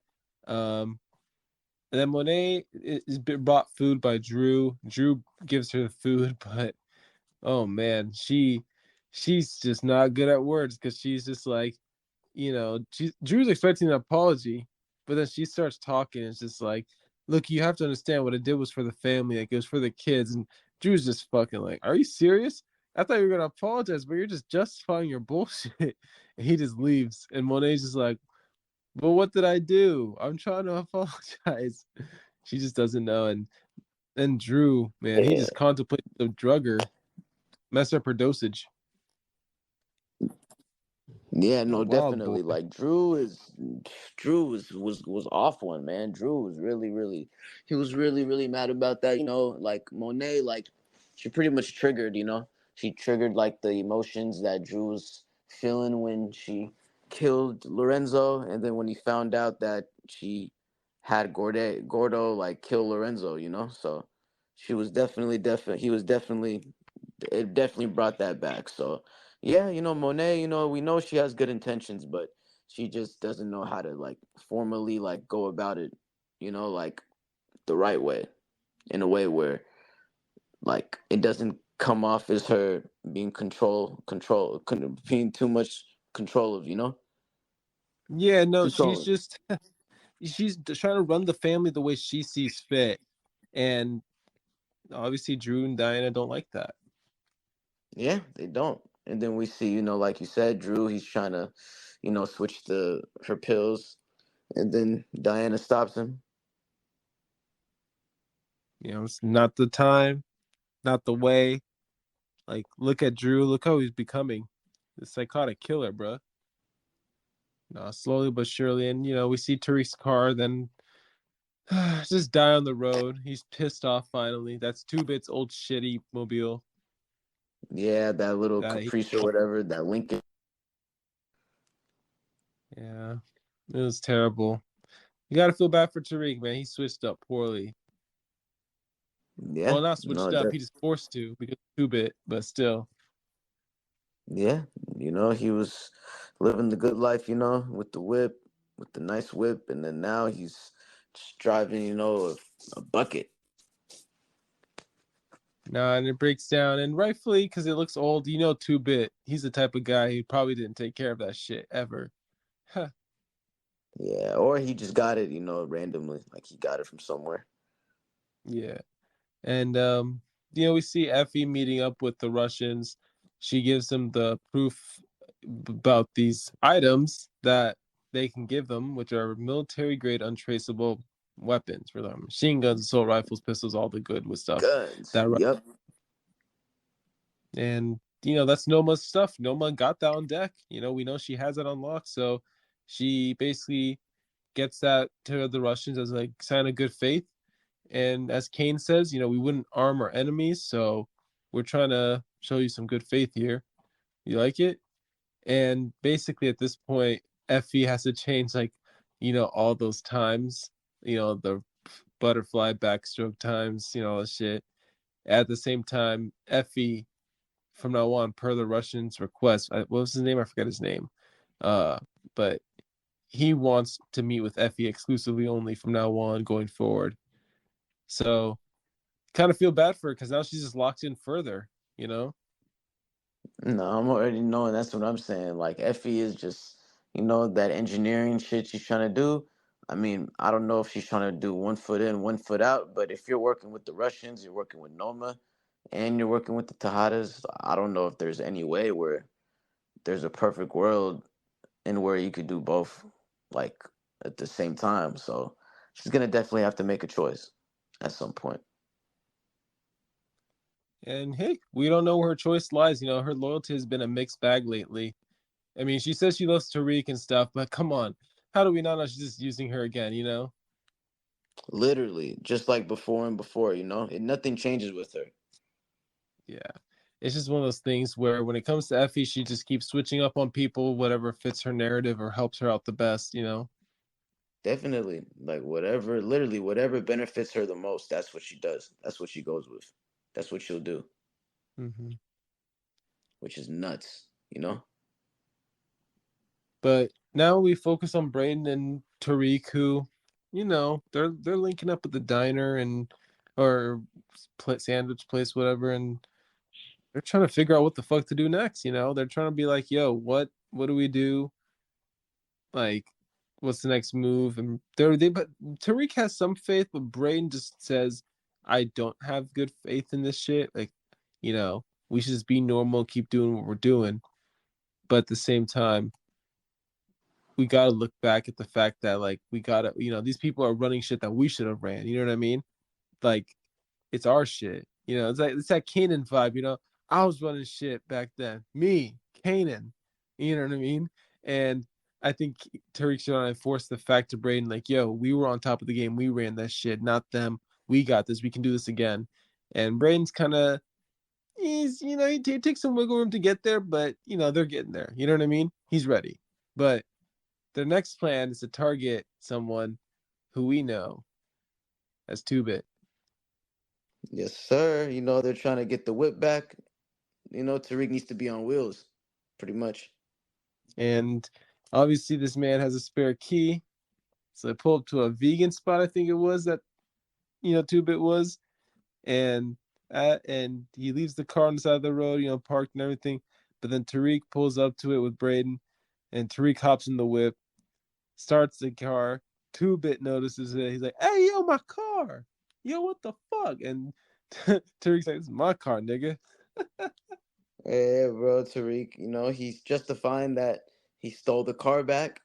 um and then Monet is brought food by Drew gives her the food but oh man, she's just not good at words because she's just like, Drew's expecting an apology, but then she starts talking. And it's just like, look, you have to understand what I did was for the family. Like, it was for the kids. And Drew's just fucking like, are you serious? I thought you were gonna apologize, but you're just justifying your bullshit. And he just leaves. And Monet's just like, but what did I do? I'm trying to apologize. She just doesn't know. And then Drew, man, he Yeah, just contemplates the drugger, mess up her dosage. yeah, A no, wild boy. definitely. Like Drew was off one, man. Drew was he was really mad about that. Like Monet, like she pretty much triggered. She triggered like the emotions that Drew was feeling when she killed Lorenzo, and then when he found out that she had Gordo like kill Lorenzo. So she was definitely he was definitely it definitely brought that back. So yeah, Monet, we know she has good intentions, but she just doesn't know how to like formally like go about it, like the right way, in a way where like it doesn't come off as her being being too much control of, Yeah, no, controlling. she's trying to run the family the way she sees fit, and obviously Drew and Diana don't like that. Yeah, they don't. And then we see, like you said, Drew, he's trying to, switch the her pills, and then Diana stops him. It's not the time, not the way. Like, look at Drew, look how he's becoming, the psychotic killer, bruh. No, slowly but surely, and we see Tariq's car then just die on the road. He's pissed off finally. That's Two Bit's old shitty mobile. Yeah, that little That he, Caprice or whatever, that Lincoln. yeah, it was terrible. You got to feel bad for Tariq, man. He switched up poorly. Yeah, Well, not no, switched up. He just forced to because Two Bit, but still. yeah, he was living the good life, with the whip, with the nice whip, and then now he's just driving, a bucket. Nah, and it breaks down, and rightfully because it looks old. You know, 2-bit. He's the type of guy who probably didn't take care of that shit ever. Huh. Yeah, or he just got it, randomly, like he got it from somewhere. Yeah, and we see Effie meeting up with the Russians. She gives them the proof about these items that they can give them, which are military grade untraceable weapons for them: machine guns, assault rifles, pistols, all the good with stuff Guns. that. Yep. And that's Noma's stuff. Noma got that on deck. We know she has it unlocked, so she basically gets that to the Russians as like sign of good faith. And as Kane says, we wouldn't arm our enemies, so we're trying to show you some good faith here. You like it? And basically at this point, Effie has to change like, all those times, the butterfly backstroke times, all the shit. At the same time, Effie from now on, per the Russians' request. What was his name? I forget his name. Uh, but he wants to meet with Effie exclusively only from now on, going forward. So, kind of feel bad for her because now she's just locked in further. You know. No, I'm already knowing. That's what I'm saying. Like Effie is just, that engineering shit she's trying to do. I mean, I don't know if she's trying to do 1 foot in, 1 foot out, but if you're working with the Russians, you're working with Noma, and you're working with the Tejadas, I don't know if there's any way where there's a perfect world in where you could do both, like at the same time. So she's gonna definitely have to make a choice at some point. And hey, we don't know where her choice lies. Her loyalty has been a mixed bag lately. I mean, she says she loves Tariq and stuff, but come on, how do we not know she's just using her again? Literally, just like before and before, and nothing changes with her. Yeah. It's just one of those things where when it comes to Effie, she just keeps switching up on people, whatever fits her narrative or helps her out the best. Definitely. Like whatever, literally whatever benefits her the most, that's what she does. That's what she goes with. That's what she'll do, Hmm. which is nuts. But now we focus on Brayden and Tariq, who, they're linking up at the diner and or sandwich place, whatever, and they're trying to figure out what the fuck to do next. They're trying to be like, yo, what do we do? Like, what's the next move? And but Tariq has some faith, but Brayden just says, I don't have good faith in this shit. Like, we should just be normal, keep doing what we're doing. But at the same time, we gotta look back at the fact that like we gotta, these people are running shit that we should have ran. You know what I mean? Like it's our shit. It's that Kanan vibe. I was running shit back then. Me, Kanan. You know what I mean? And I think Tariq should enforce the fact to Braden, like, yo, we were on top of the game. We ran that shit, not them. We got this. We can do this again. And Braden's kind of, he takes some wiggle room to get there, but, they're getting there. You know what I mean? He's ready. But their next plan is to target someone who we know as 2-bit. Yes, sir. They're trying to get the whip back. Tariq needs to be on wheels, pretty much. And obviously, this man has a spare key. So they pull up to a vegan spot, I think it was that, 2-bit was. And he leaves the car on the side of the road, parked and everything. But then Tariq pulls up to it with Braden, and Tariq hops in the whip, starts the car. 2-bit notices it. He's like, "Hey, yo, my car! Yo, what the fuck?" And Tariq's like, "This is my car, nigga." Yeah, bro, Tariq, he's justifying that he stole the car back.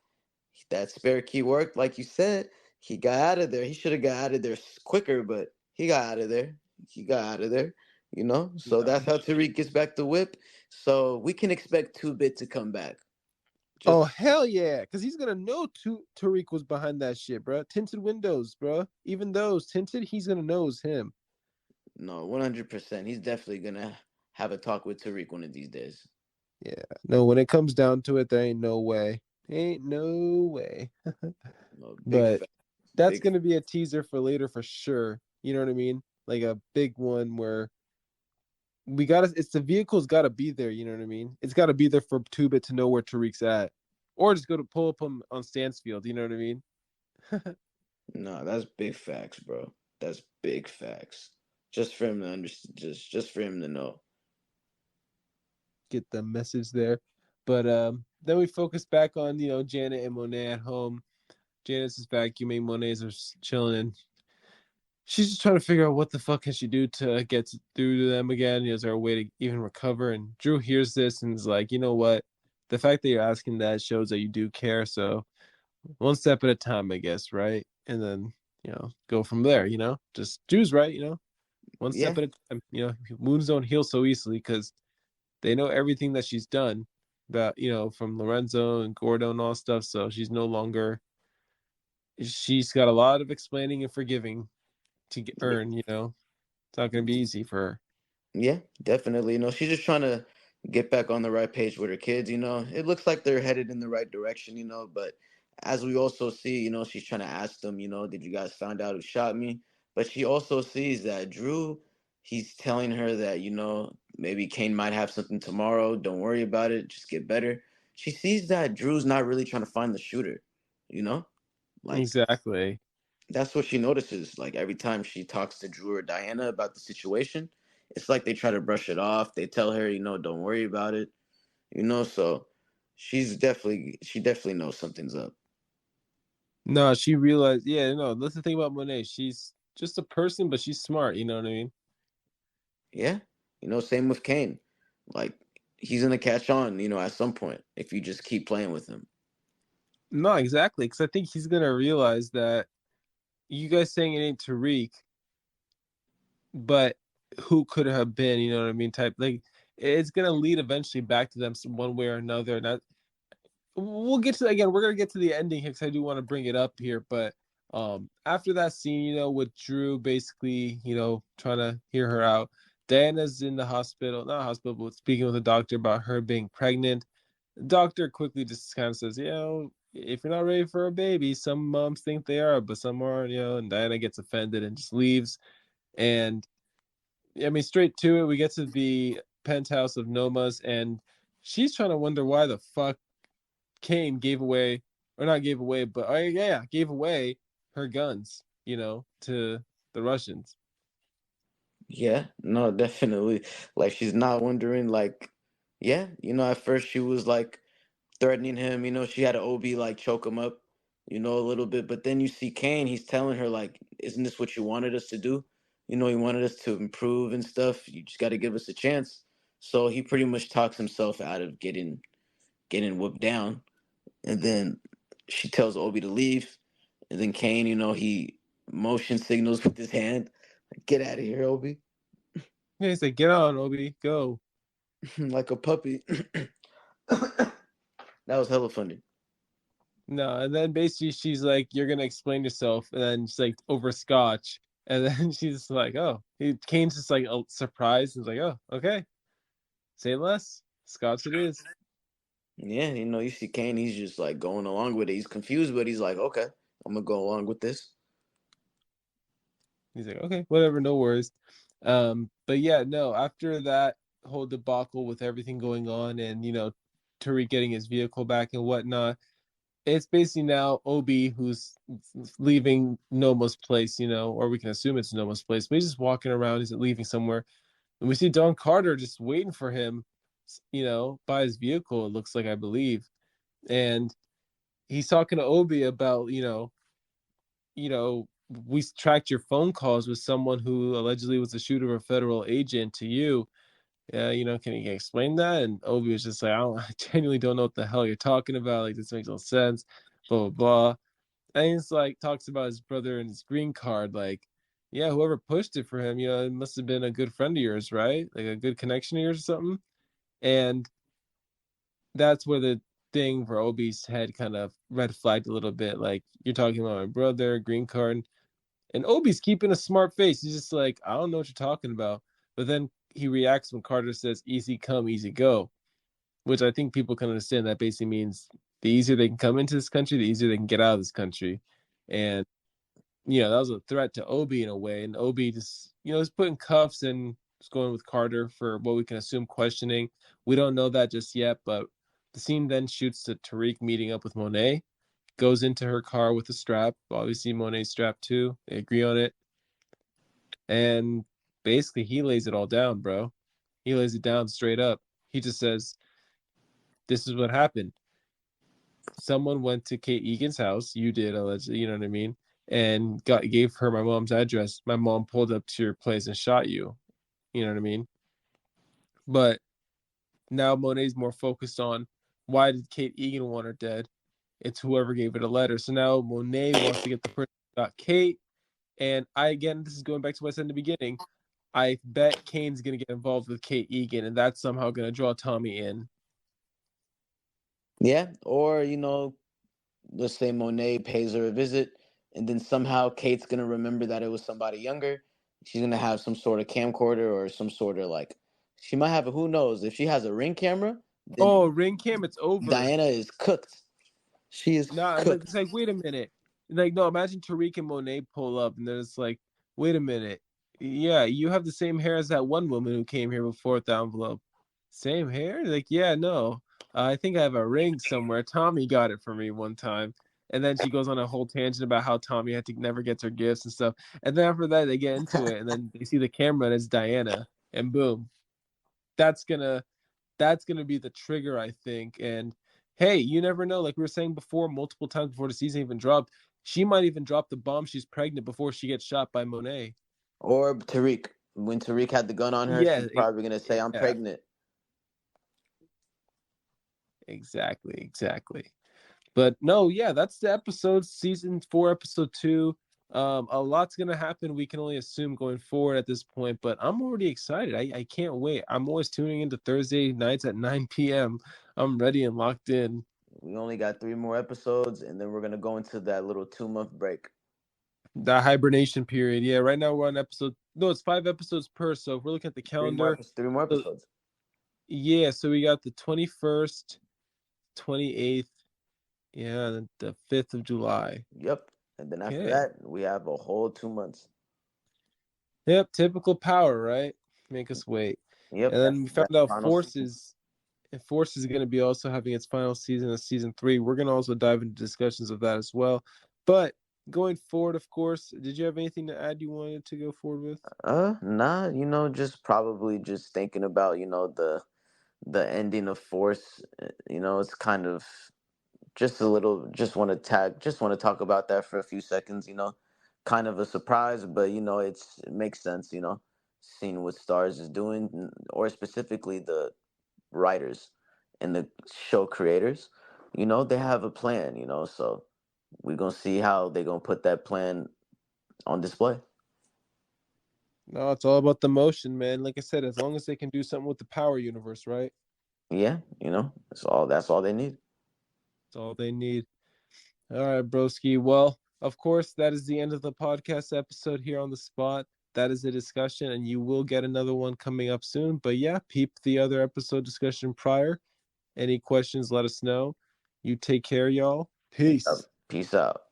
That spare key worked, like you said. He got out of there. He should have got out of there quicker, but he got out of there. He got out of there. So No. that's how Tariq gets back the whip. So we can expect 2-bit to come back. Oh Just hell yeah, because he's gonna know Tariq was behind that shit, bro. Tinted windows, bro. Even those tinted, he's gonna know it's him. no, 100%. He's definitely gonna have a talk with Tariq one of these days. Yeah. No, when it comes down to it, there ain't no way. Ain't no way. No, big But fact, that's big. gonna be a teaser for later for sure. You know what I mean? Like a big one where we gotta. It's the vehicle's gotta be there. You know what I mean? It's gotta be there for 2-bit to know where Tariq's at, or just go to pull up him on Stansfield. You know what I mean? No, that's big facts, bro. That's big facts. just for him to understand, just for him to know. Get the message there. But then we focus back on Janet and Monet at home. Janice is vacuuming, Monet's are chilling, and she's just trying to figure out what the fuck can she do to get through to them again. Is there a way to even recover? And Drew hears this and is like, you know what? The fact that you're asking that shows that you do care. So one step at a time, I guess, right? And then go from there. Just Drew's right. One Yeah, step at a time. Wounds don't heal so easily because they know everything that she's done about from Lorenzo and Gordo and all stuff. So she's no longer. She's got a lot of explaining and forgiving to yeah, earn. It's not going to be easy for her. yeah, definitely. She's just trying to get back on the right page with her kids. It looks like they're headed in the right direction. But as we also see, she's trying to ask them, did you guys find out who shot me? But she also sees that Drew, he's telling her that, maybe Kane might have something tomorrow. Don't worry about it. Just get better. She sees that Drew's not really trying to find the shooter, you know? Like, Exactly. that's what she notices. Like every time she talks to Drew or Diana about the situation, it's like they try to brush it off. They tell her, don't worry about it. So she definitely knows something's up. No, she realized. Yeah, no. That's the thing about Monet. She's just a person, but she's smart. You know what I mean? Yeah. Same with Kane. Like he's gonna catch on, at some point if you just keep playing with him. No, exactly. Because I think he's gonna realize that you guys saying it ain't Tariq, but who could it have been? You know what I mean? Type like it's gonna lead eventually back to them one way or another. And we'll get to again. We're gonna get to the ending here because I do want to bring it up here. But after that scene, with Drew basically, trying to hear her out. Diana's in the hospital, not hospital, but speaking with the doctor about her being pregnant. The doctor quickly just kind of says, if you're not ready for a baby, some moms think they are, but some aren't. And Diana gets offended and just leaves. And I mean, straight to it, we get to the penthouse of Noma's, and she's trying to wonder why the fuck Kane gave away, or not gave away, but yeah, gave away her guns, to the Russians. Yeah, no, definitely. Like she's not wondering, like, yeah, at first she was like threatening him, she had an OB like choke him up, a little bit. But then you see Kane, he's telling her, like, isn't this what you wanted us to do? He wanted us to improve and stuff. You just gotta give us a chance. So he pretty much talks himself out of getting whooped down. And then she tells Obi to leave. And then Kane, he motion signals with his hand. Like, get out of here, Obi. Yeah, he's like, get on, Obi, go. Like a puppy. That was hella funny. No, and then basically she's like, you're gonna explain yourself, and then she's like, over scotch. And then she's like, oh, Kane's just like surprised. He's like, oh, okay, say less. Scotch it is. Yeah, you see Kane, he's just like going along with it. He's confused, but he's like, okay, I'm gonna go along with this. He's like, okay, whatever, no worries. But yeah, no, after that whole debacle with everything going on and Tariq getting his vehicle back and whatnot, it's basically now Obi who's leaving Noma's place, or we can assume it's Noma's place, but he's just walking around, he's leaving somewhere. And we see Don Carter just waiting for him, by his vehicle, it looks like, I believe. And he's talking to Obi about, we tracked your phone calls with someone who allegedly was the shooter of a federal agent to you. Yeah, can you explain that? And Obi was just like, I genuinely don't know what the hell you're talking about. Like, this makes no sense. Blah blah blah. And he's like, talks about his brother and his green card. Like, yeah, whoever pushed it for him, it must have been a good friend of yours, right? Like a good connection of yours or something. And that's where the thing for Obi's head kind of red flagged a little bit. Like, you're talking about my brother, green card. And Obi's keeping a smart face. He's just like, I don't know what you're talking about. But then he reacts when Carter says, easy come, easy go, which I think people can understand that basically means the easier they can come into this country, the easier they can get out of this country. And, that was a threat to Obi in a way. And Obi just, is putting cuffs and is going with Carter for what we can assume questioning. We don't know that just yet, but the scene then shoots to Tariq meeting up with Monet, goes into her car with a strap. Obviously, Monet's strapped too. They agree on it. And basically he lays it all down, bro. He lays it down straight up. He just says, "This is what happened. Someone went to Kate Egan's house. You did, allegedly. You know what I mean? And gave her my mom's address. My mom pulled up to your place and shot you. You know what I mean? But now Monet's more focused on why did Kate Egan want her dead? It's whoever gave it a letter. So now Monet wants to get the person who got Kate. And again, this is going back to what I said in the beginning. I bet Kane's gonna get involved with Kate Egan, and that's somehow gonna draw Tommy in. Yeah, or let's say Monet pays her a visit, and then somehow Kate's gonna remember that it was somebody younger. She's gonna have some sort of camcorder or some sort of like, she might have a, who knows, if she has a ring camera, then Oh, ring cam, it's over. Diana is cooked. She is Nah, it's cooked. like, wait a minute. Like, no, imagine Tariq and Monet pull up, and then it's like, wait a minute. Yeah, you have the same hair as that one woman who came here before with the envelope. Same hair? Like, yeah, no. I think I have a ring somewhere. Tommy got it for me one time. And then she goes on a whole tangent about how Tommy had to never gets her gifts and stuff. And then after that, they get into it, and then they see the camera, and it's Diana, and boom, that's gonna that's gonna be the trigger, I think. And hey, you never know. Like we were saying before, multiple times before the season even dropped, she might even drop the bomb she's pregnant before she gets shot by Monet. Or Tariq. When Tariq had the gun on her, Yeah, she's probably gonna say, "I'm yeah, pregnant." exactly. But no, yeah, that's the episode, season 4, episode 2. A lot's gonna happen. We can only assume going forward at this point, but I'm already excited. I can't wait. I'm always tuning into Thursday nights at 9 p.m. I'm ready and locked in. We only got 3 more episodes, and then we're gonna go into that little 2 month break. That hibernation period. Yeah, right now we're on episode. No, it's 5 episodes per. So if we're looking at the Three more, calendar, episodes, 3 more so episodes. yeah, so we got the 21st, 28th, yeah, and the 5th of July. Yep. And then after Okay. that, we have a whole 2 months. Yep, typical power, right? Make us wait. Yep. And then we That's found out final season. Forces. And Force is going to be also having its final season of season 3. We're going to also dive into discussions of that as well. But going forward, of course, did you have anything to add you wanted to go forward with? Nah. Just probably just thinking about the ending of Force. It's kind of just a little. Just want to talk about that for a few seconds. Kind of a surprise, but it makes sense. Seeing what Stars is doing, or specifically the writers and the show creators, they have a plan, so we're gonna see how they're gonna put that plan on display. No, it's all about the motion, man. Like I said, as long as they can do something with the power universe, right? Yeah, that's all they need. That's all they need. All right, broski. Well, of course, that is the end of the podcast episode here on the spot. That is a discussion, and you will get another one coming up soon. But yeah, peep the other episode discussion prior. Any questions, let us know. You take care, y'all. Peace. Peace out.